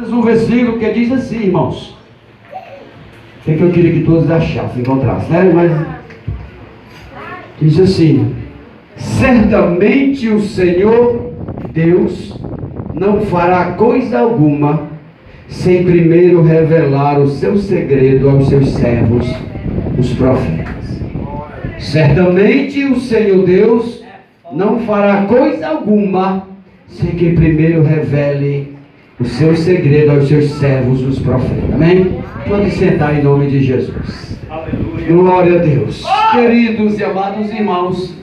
Um versículo que diz assim, irmãos. O que eu queria que todos achassem, encontrassem, né? Mas diz assim: certamente o Senhor Deus não fará coisa alguma sem primeiro revelar o seu segredo aos seus servos, os profetas. Certamente o Senhor Deus não fará coisa alguma sem que primeiro revele o seu segredo aos seus servos, os profetas. Amém? Pode sentar em nome de Jesus. Aleluia. Glória a Deus. Queridos e amados irmãos,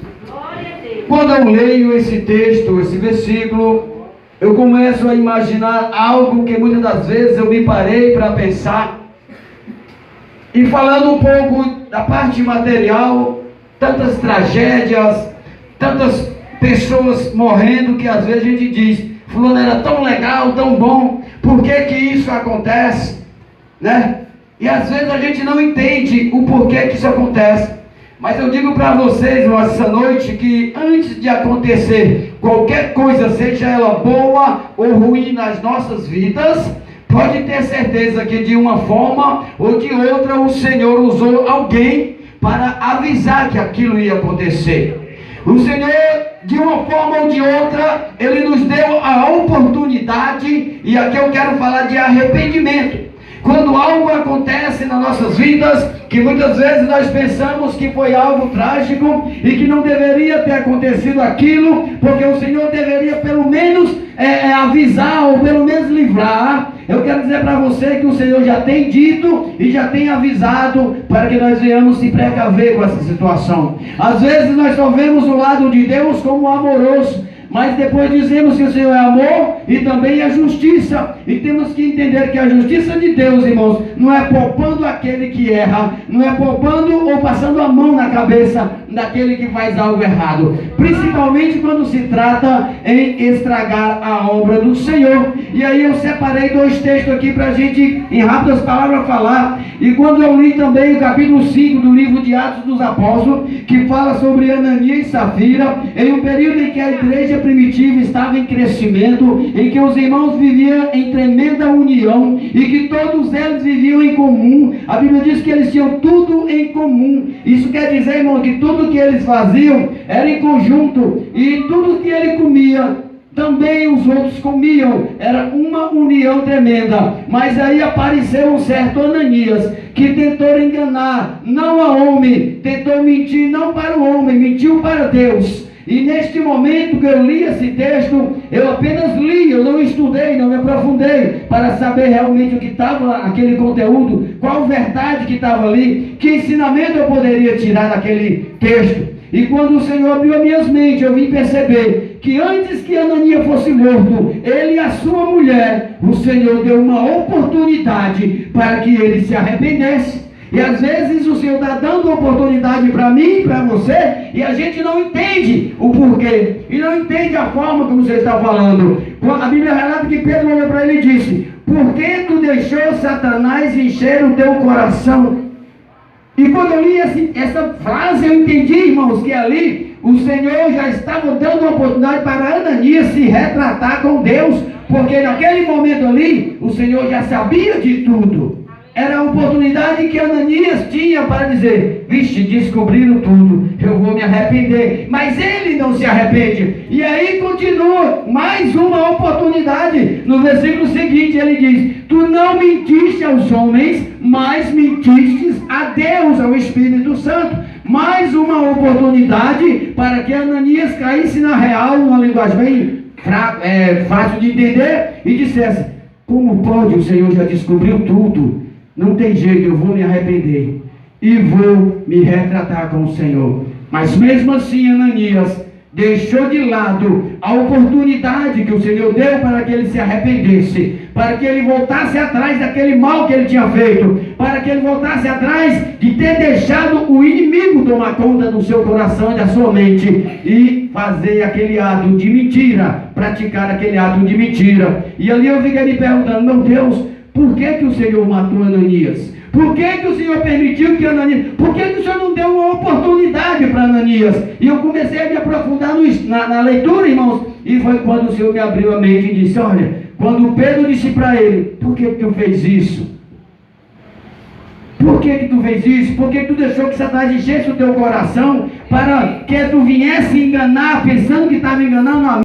quando eu leio esse texto, esse versículo, eu começo a imaginar algo que muitas das vezes eu me parei para pensar. E falando um pouco da parte material, tantas tragédias, tantas pessoas morrendo, que às vezes a gente diz: fulano era tão legal, tão bom, por que que isso acontece? Né? E às vezes a gente não entende o porquê que isso acontece. Mas eu digo para vocês, irmãos, essa noite, que antes de acontecer qualquer coisa, seja ela boa ou ruim nas nossas vidas, pode ter certeza que de uma forma ou de outra o Senhor usou alguém para avisar que aquilo ia acontecer. O Senhor, de uma forma ou de outra, Ele nos deu a oportunidade, e aqui eu quero falar de arrependimento. Quando algo acontece nas nossas vidas, que muitas vezes nós pensamos que foi algo trágico e que não deveria ter acontecido aquilo, porque o Senhor deveria pelo menos avisar ou pelo menos livrar. Eu quero dizer para você que o Senhor já tem dito e já tem avisado para que nós venhamos se precaver com essa situação. Às vezes nós só vemos o lado de Deus como amoroso, mas depois dizemos que o Senhor é amor e também é justiça. E temos que entender que a justiça de Deus, irmãos, não é poupando aquele que erra, não é poupando ou passando a mão na cabeça daquele que faz algo errado. Principalmente quando se trata em estragar a obra do Senhor. E aí eu separei 2 textos aqui para a gente, em rápidas palavras, falar. E quando eu li também o capítulo 5 do livro de Atos dos Apóstolos, que fala sobre Ananias e Safira, em um período em que a igreja primitiva estava em crescimento, em que os irmãos viviam em tremenda união e que todos eles viviam em comum. A Bíblia diz que eles tinham tudo em comum. Isso quer dizer, irmão, que tudo que eles faziam era em conjunto, e tudo que ele comia também os outros comiam. Era uma união tremenda. Mas aí apareceu um certo Ananias, que tentou enganar, não a homem, tentou mentir não para o homem, mentiu para Deus. E neste momento que eu li esse texto, eu apenas li, eu não estudei, não me aprofundei para saber realmente o que estava aquele conteúdo, qual verdade que estava ali, que ensinamento eu poderia tirar daquele texto. E quando o Senhor abriu as minhas mentes, eu vim perceber que antes que Ananias fosse morto, ele e a sua mulher, o Senhor deu uma oportunidade para que ele se arrependesse. E às vezes o Senhor está dando oportunidade para mim, para você, e a gente não entende o porquê, e não entende a forma como você está falando. A Bíblia relata que Pedro olhou para ele e disse: por que tu deixou Satanás encher o teu coração? E quando eu li essa frase, eu entendi, irmãos, que ali o Senhor já estava dando uma oportunidade para Ananias se retratar com Deus, porque naquele momento ali, o Senhor já sabia de tudo. Era a oportunidade que Ananias tinha para dizer: vixe, descobriram tudo, eu vou me arrepender. Mas ele não se arrepende. E aí continua mais uma oportunidade. No versículo seguinte ele diz: tu não mentiste aos homens, mas mentiste a Deus, ao Espírito Santo. Mais uma oportunidade para que Ananias caísse na real, uma linguagem bem fácil de entender, e dissesse: como pode? O Senhor já descobriu tudo. Não tem jeito, eu vou me arrepender e vou me retratar com o Senhor. Mas mesmo assim Ananias deixou de lado a oportunidade que o Senhor deu para que ele se arrependesse, para que ele voltasse atrás daquele mal que ele tinha feito, para que ele voltasse atrás de ter deixado o inimigo tomar conta do seu coração e da sua mente e fazer aquele ato de mentira, praticar aquele ato de mentira. E ali eu fiquei me perguntando: meu Deus, por que o Senhor matou Ananias? Por que o Senhor permitiu que Ananias... Por que o Senhor não deu uma oportunidade para Ananias? E eu comecei a me aprofundar na leitura, irmãos. E foi quando o Senhor me abriu a mente e disse: olha, Quando Pedro disse para ele: por que tu fez isso? Por que tu fez isso? Por que tu deixou que Satanás enchesse o teu coração para que tu viesse enganar, pensando que estava enganando a